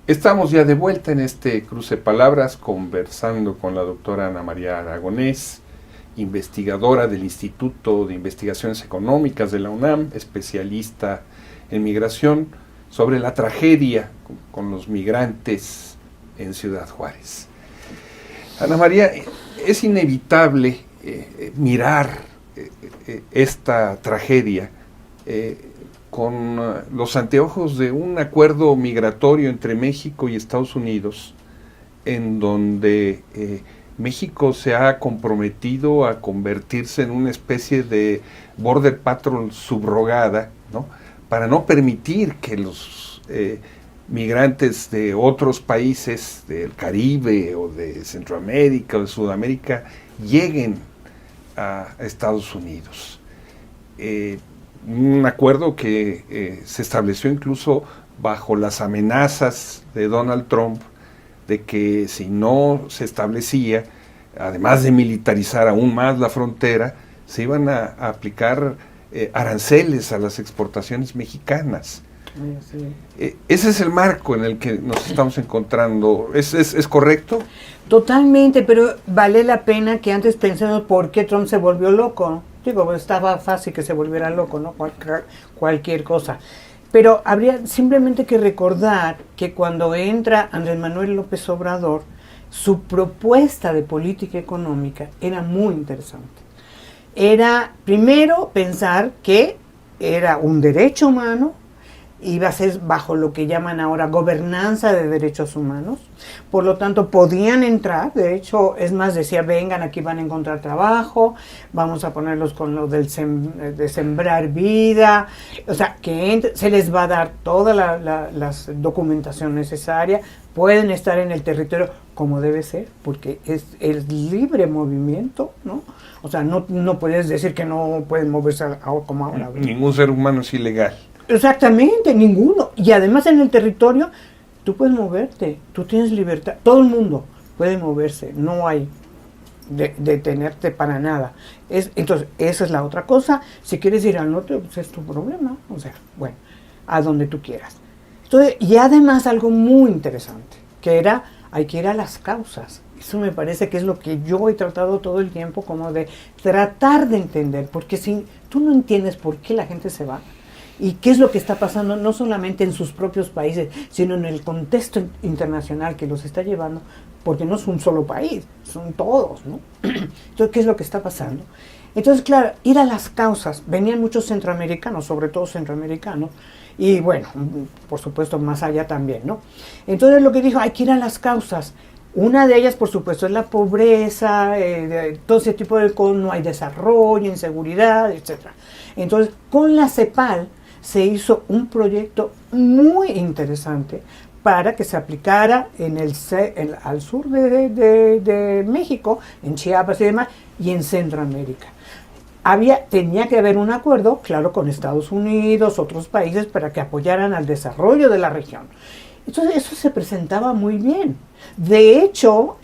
Estamos ya de vuelta en este cruce de palabras conversando con la doctora Ana María Aragonés, investigadora del Instituto de Investigaciones Económicas de la UNAM, especialista en migración, sobre la tragedia con los migrantes en Ciudad Juárez. Ana María, es inevitable mirar esta tragedia con los anteojos de un acuerdo migratorio entre México y Estados Unidos, en donde México se ha comprometido a convertirse en una especie de border patrol subrogada, ¿no?, para no permitir que los migrantes de otros países del Caribe o de Centroamérica o de Sudamérica lleguen a Estados Unidos. Un acuerdo que se estableció incluso bajo las amenazas de Donald Trump de que si no se establecía, además de militarizar aún más la frontera, se iban a aplicar aranceles a las exportaciones mexicanas. Sí. Ese es el marco en el que nos estamos encontrando. ¿Es correcto? Totalmente, pero vale la pena que antes pensemos por qué Trump se volvió loco. Digo, estaba fácil que se volviera loco, ¿no? Cualquier cosa. Pero habría simplemente que recordar que cuando entra Andrés Manuel López Obrador, su propuesta de política económica era muy interesante. Era, primero, pensar que era un derecho humano, iba a ser bajo lo que llaman ahora gobernanza de derechos humanos, por lo tanto podían entrar, de hecho, es más, decía, vengan, aquí van a encontrar trabajo, vamos a ponerlos con lo de sembrar vida, o sea, que se les va a dar toda la documentación necesaria, pueden estar en el territorio como debe ser, porque es el libre movimiento, ¿no? O sea, no puedes decir que no pueden moverse como ahora. Ningún ser humano es ilegal. Exactamente, ninguno. Y además en el territorio tú puedes moverte, tú tienes libertad, todo el mundo puede moverse, no hay detenerte para nada. Entonces, esa es la otra cosa. Si quieres ir al norte, pues es tu problema. O sea, bueno, a donde tú quieras. Entonces, y además algo muy interesante, que era, hay que ir a las causas. Eso me parece que es lo que yo he tratado todo el tiempo, como de tratar de entender, porque si tú no entiendes por qué la gente se va, y qué es lo que está pasando, no solamente en sus propios países, sino en el contexto internacional que los está llevando, porque no es un solo país, son todos, ¿no? Entonces, ¿qué es lo que está pasando? Entonces, claro, ir a las causas, venían muchos centroamericanos, sobre todo centroamericanos, y bueno, por supuesto, más allá también, ¿no? Entonces, lo que dijo, hay que ir a las causas. Una de ellas, por supuesto, es la pobreza, todo ese tipo de cosas, no hay desarrollo, inseguridad, etc. Entonces, con la CEPAL se hizo un proyecto muy interesante para que se aplicara al sur de México, en Chiapas y demás, y en Centroamérica. Tenía que haber un acuerdo, claro, con Estados Unidos, otros países, para que apoyaran al desarrollo de la región. Entonces, eso se presentaba muy bien. De hecho,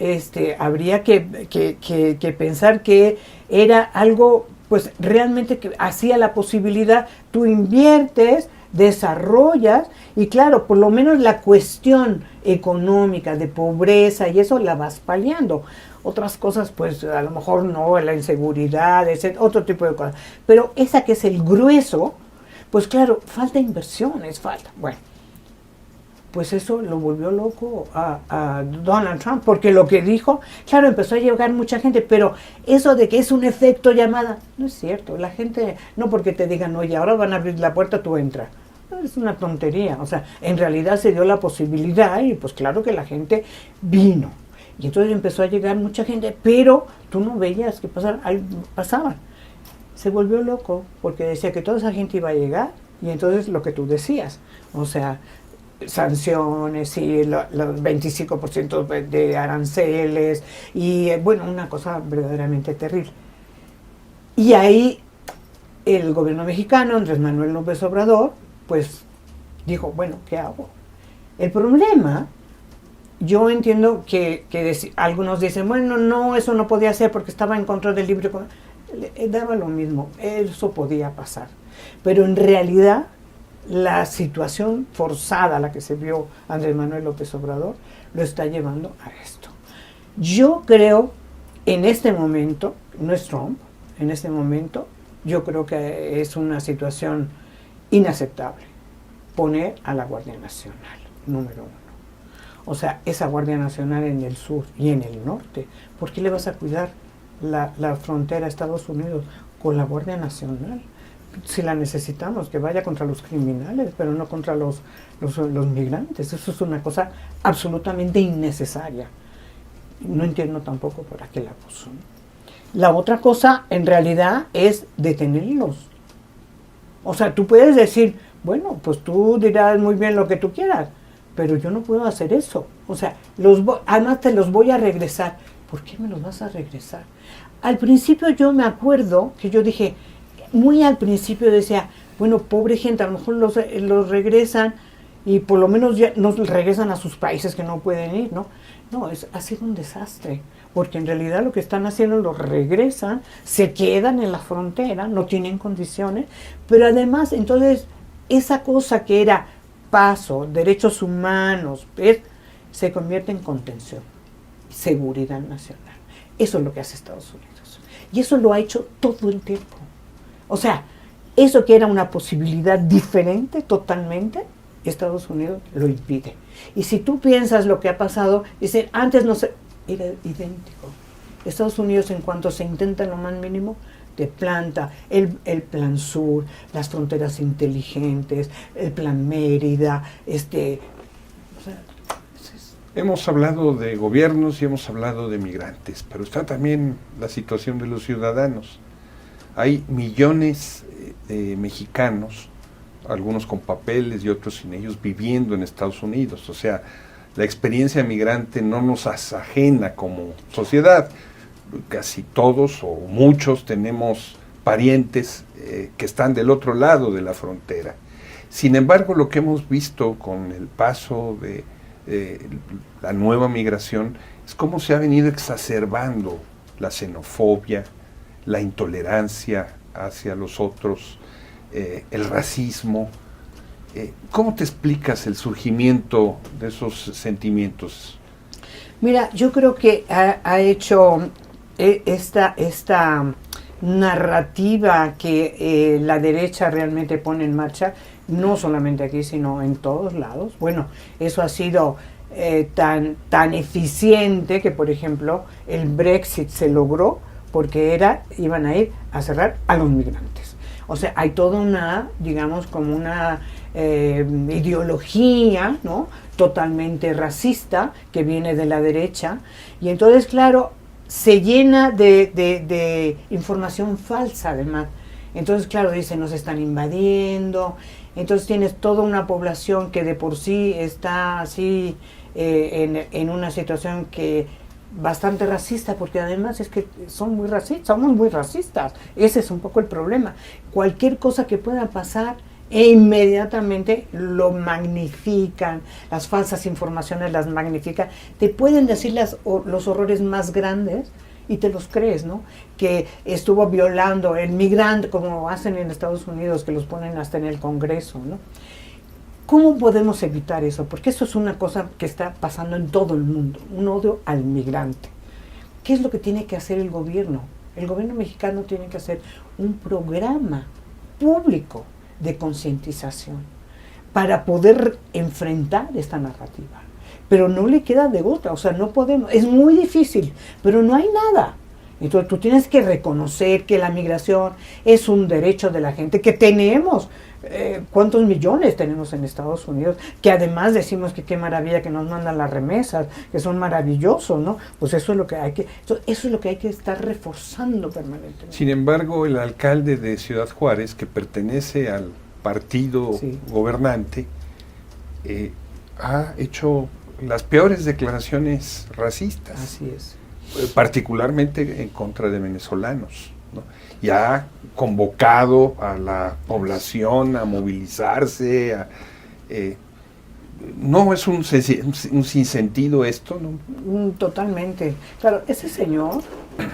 habría que pensar que era algo, pues, realmente que hacía la posibilidad, tú inviertes, desarrollas, y claro, por lo menos la cuestión económica de pobreza y eso la vas paliando. Otras cosas, pues, a lo mejor no, la inseguridad, otro tipo de cosas. Pero esa que es el grueso, pues claro, falta inversiones, bueno. Pues eso lo volvió loco a Donald Trump, porque lo que dijo, claro, empezó a llegar mucha gente, pero eso de que es un efecto llamada, no es cierto. La gente, no porque te digan, oye, ahora van a abrir la puerta, tú entras. Es una tontería. O sea, en realidad se dio la posibilidad y pues claro que la gente vino. Y entonces empezó a llegar mucha gente, pero tú no veías que pasaban. Se volvió loco porque decía que toda esa gente iba a llegar y entonces lo que tú decías, o sea, sanciones y el 25% de aranceles y bueno, una cosa verdaderamente terrible. Y ahí el gobierno mexicano, Andrés Manuel López Obrador, pues dijo, bueno, ¿qué hago? El problema, yo entiendo que algunos dicen, bueno, no, eso no podía ser porque estaba en contra del libre comercio. Daba lo mismo, eso podía pasar. Pero en realidad la situación forzada a la que se vio Andrés Manuel López Obrador lo está llevando a esto. Yo creo, en este momento, no es Trump, en este momento, yo creo que es una situación inaceptable poner a la Guardia Nacional, número uno. O sea, esa Guardia Nacional en el sur y en el norte, ¿por qué le vas a cuidar la frontera a Estados Unidos con la Guardia Nacional? Si la necesitamos, que vaya contra los criminales, pero no contra los migrantes. Eso es una cosa absolutamente innecesaria. No entiendo tampoco por qué la puso. La otra cosa, en realidad, es detenerlos. O sea, tú puedes decir, bueno, pues tú dirás muy bien lo que tú quieras, pero yo no puedo hacer eso. O sea, además te los voy a regresar. ¿Por qué me los vas a regresar? Al principio yo me acuerdo que yo dije, muy al principio decía, bueno, pobre gente, a lo mejor los regresan y por lo menos ya nos regresan a sus países que no pueden ir, ¿no? No, ha sido un desastre, porque en realidad lo que están haciendo, los regresan, se quedan en la frontera, no tienen condiciones, pero además, entonces, esa cosa que era paso, derechos humanos, se convierte en contención, seguridad nacional. Eso es lo que hace Estados Unidos. Y eso lo ha hecho todo el tiempo. O sea, eso que era una posibilidad diferente totalmente, Estados Unidos lo impide. Y si tú piensas lo que ha pasado, dicen, antes no se... Era idéntico. Estados Unidos, en cuanto se intenta lo más mínimo, te planta el Plan Sur, las fronteras inteligentes, el Plan Mérida, o sea, Hemos hablado de gobiernos y hemos hablado de migrantes, pero está también la situación de los ciudadanos. Hay millones de mexicanos, algunos con papeles y otros sin ellos, viviendo en Estados Unidos. O sea, la experiencia migrante no nos es ajena como sociedad. Casi todos o muchos tenemos parientes que están del otro lado de la frontera. Sin embargo, lo que hemos visto con el paso de la nueva migración es cómo se ha venido exacerbando la xenofobia, la intolerancia hacia los otros, el racismo. ¿Cómo te explicas el surgimiento de esos sentimientos? Mira, yo creo que ha hecho esta narrativa que la derecha realmente pone en marcha, no solamente aquí, sino en todos lados. Bueno, eso ha sido tan eficiente que, por ejemplo, el Brexit se logró porque iban a ir a cerrar a los migrantes. O sea, hay toda una, digamos, como una ideología, ¿no?, totalmente racista que viene de la derecha, y entonces, claro, se llena de información falsa, además. Entonces, claro, dicen, nos están invadiendo. Entonces tienes toda una población que de por sí está así en una situación que bastante racista, porque además es que somos muy racistas. Ese es un poco el problema. Cualquier cosa que pueda pasar, inmediatamente lo magnifican, las falsas informaciones las magnifican, te pueden decir los horrores más grandes y te los crees, ¿no? Que estuvo violando el migrante, como hacen en Estados Unidos, que los ponen hasta en el Congreso, ¿no? ¿Cómo podemos evitar eso? Porque eso es una cosa que está pasando en todo el mundo, un odio al migrante. ¿Qué es lo que tiene que hacer el gobierno? El gobierno mexicano tiene que hacer un programa público de concientización para poder enfrentar esta narrativa. Pero no le queda de otra, o sea, no podemos, es muy difícil, pero no hay nada. Entonces tú tienes que reconocer que la migración es un derecho de la gente, que tenemos, ¿cuántos millones tenemos en Estados Unidos? Que además decimos que qué maravilla que nos mandan las remesas, que son maravillosos, ¿no? Pues eso es lo que eso es lo que hay que estar reforzando permanentemente. Sin embargo, el alcalde de Ciudad Juárez, que pertenece al partido gobernante, ha hecho las peores declaraciones racistas. Así es. Particularmente en contra de venezolanos, ¿no? Y ha convocado a la población a movilizarse. ¿No es un sinsentido esto, no? Totalmente. Claro, ese señor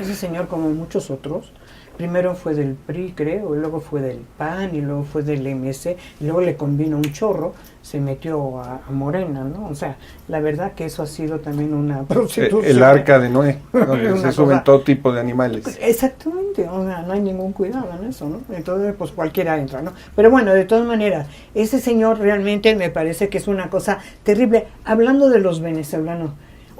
Ese señor, como muchos otros, primero fue del PRI, creo, y luego fue del PAN, y luego fue del MC, y luego le convino un chorro, se metió a Morena, ¿no? O sea, la verdad que eso ha sido también una prostitución. El arca de Noé, donde se suben cosa, todo tipo de animales. Exactamente, o sea, no hay ningún cuidado en eso, ¿no? Entonces, pues cualquiera entra, ¿no? Pero bueno, de todas maneras, ese señor realmente me parece que es una cosa terrible. Hablando de los venezolanos,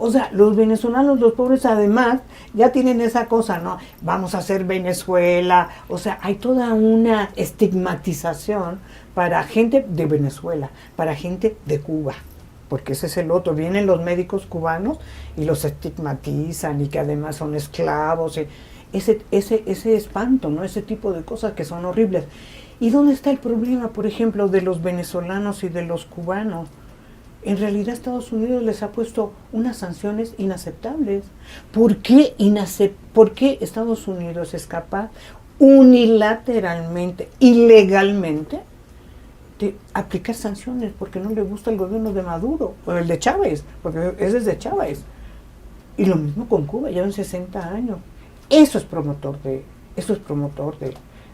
o sea, los venezolanos, los pobres, además, ya tienen esa cosa, ¿no? Vamos a hacer Venezuela. O sea, hay toda una estigmatización para gente de Venezuela, para gente de Cuba. Porque ese es el otro. Vienen los médicos cubanos y los estigmatizan y que además son esclavos. Ese espanto, ¿no? Ese tipo de cosas que son horribles. ¿Y dónde está el problema, por ejemplo, de los venezolanos y de los cubanos? En realidad Estados Unidos les ha puesto unas sanciones inaceptables. ¿Por qué Estados Unidos es capaz unilateralmente, ilegalmente, de aplicar sanciones porque no le gusta el gobierno de Maduro o el de Chávez, porque ese es de Chávez? Y lo mismo con Cuba, llevan 60 años. Eso es promotor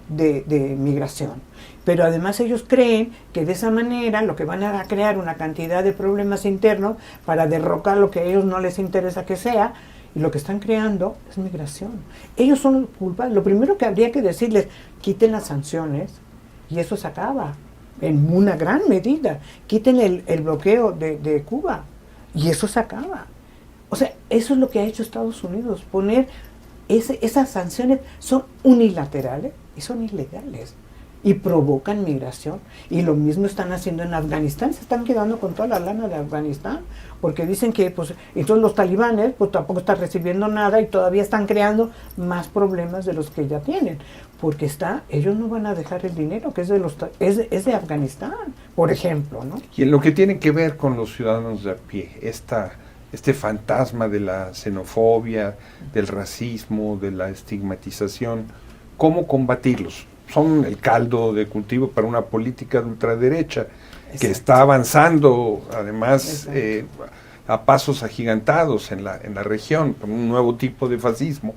de migración. Pero además ellos creen que de esa manera lo que van a crear una cantidad de problemas internos para derrocar lo que a ellos no les interesa que sea, y lo que están creando es migración. Ellos son los culpables. Lo primero que habría que decirles, quiten las sanciones y eso se acaba en una gran medida. Quiten el bloqueo de Cuba y eso se acaba. O sea, eso es lo que ha hecho Estados Unidos, poner esas sanciones son unilaterales y son ilegales y provocan migración. Y lo mismo están haciendo en Afganistán, se están quedando con toda la lana de Afganistán, porque dicen que pues entonces los talibanes pues tampoco están recibiendo nada y todavía están creando más problemas de los que ya tienen, porque ellos no van a dejar el dinero que es de Afganistán, por ejemplo, ¿no? Y en lo que tiene que ver con los ciudadanos de a pie, este fantasma de la xenofobia, del racismo, de la estigmatización, ¿cómo combatirlos? Son el caldo de cultivo para una política de ultraderecha. Exacto. Que está avanzando, además, a pasos agigantados en la región, con un nuevo tipo de fascismo.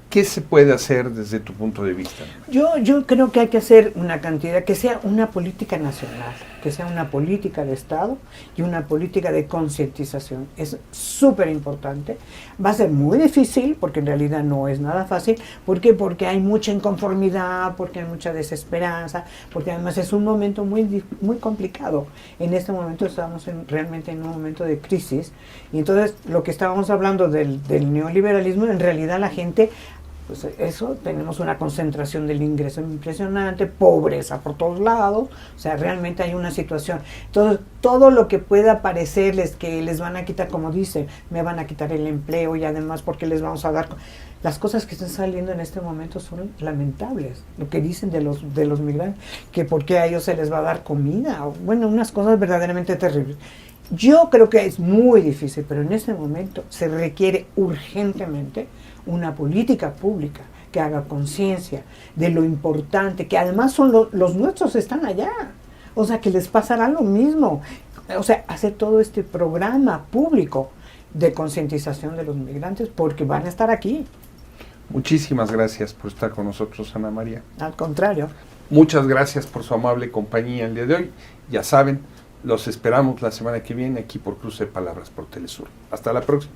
¿Qué se puede hacer desde tu punto de vista? Yo creo que hay que hacer una cantidad, que sea una política nacional, que sea una política de Estado y una política de concientización. Es súper importante. Va a ser muy difícil, porque en realidad no es nada fácil. ¿Por qué? Porque hay mucha inconformidad, porque hay mucha desesperanza, porque además es un momento muy, muy complicado. En este momento estamos realmente en un momento de crisis. Y entonces lo que estábamos hablando del neoliberalismo, en realidad la gente... Pues eso, tenemos una concentración del ingreso impresionante, pobreza por todos lados, o sea, realmente hay una situación. Entonces, todo lo que pueda parecerles que les van a quitar, como dicen, me van a quitar el empleo y además porque les vamos a dar... Las cosas que están saliendo en este momento son lamentables. Lo que dicen de los migrantes, que porque a ellos se les va a dar comida, bueno, unas cosas verdaderamente terribles. Yo creo que es muy difícil, pero en este momento se requiere urgentemente una política pública que haga conciencia de lo importante, que además son los nuestros están allá, o sea, que les pasará lo mismo, o sea, hacer todo este programa público de concientización de los migrantes porque van a estar aquí. Muchísimas gracias por estar con nosotros, Ana María. Al contrario. Muchas gracias por su amable compañía el día de hoy. Ya saben, los esperamos la semana que viene aquí por Cruce de Palabras por Telesur. Hasta la próxima.